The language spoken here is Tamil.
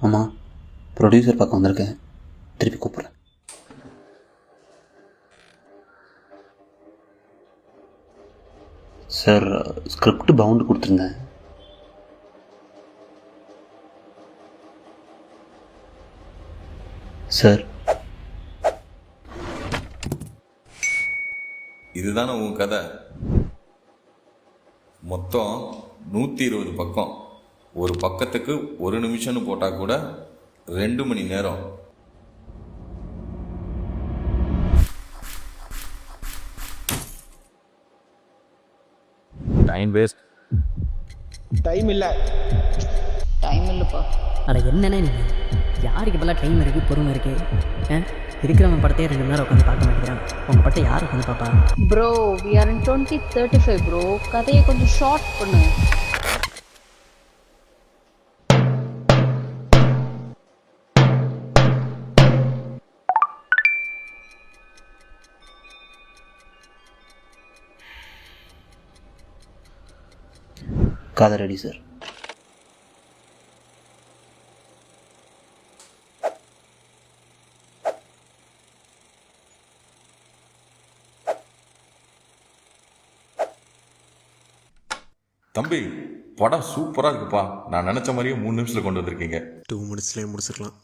ஆமாம், ப்ரொடியூசர் பக்கம் வந்திருக்கேன், திருப்பி கூப்பிட்றேன். சார், ஸ்கிரிப்ட் பவுண்டு கொடுத்துருந்தேன். சார், இதுதானே உன் கதை? மொத்தம் 120 பக்கம். ஒரு பக்கத்துக்கு 1 நிமிஷம்னு போட்டால் கூட 2 மணி நேரம். Time waste. டைம் இல்லைப்பா. அட என்னண்ணே நீங்கள், யாருக்கு இப்போல்லாம் டைம் இருக்குது, பொறுமை இருக்குது? இருக்கிறவன் படத்தையே 2 மணி நேரம் உட்காந்து பார்க்க மாட்டேங்கிறான். உங்கள் படத்தை யார் உட்காந்து பாப்பா? Bro, we are in 2035 bro. கதையை கொஞ்சம் ஷார்ட் பண்ணு. கதை ரெடி சார். தம்பி, படம் சூப்பராக இருக்குப்பா. நான் நினச்ச மாதிரியே 3 நிமிஷத்தில் கொண்டு வந்திருக்கீங்க. 2 மினிட்ஸ்லேயே முடிச்சிடலாம்.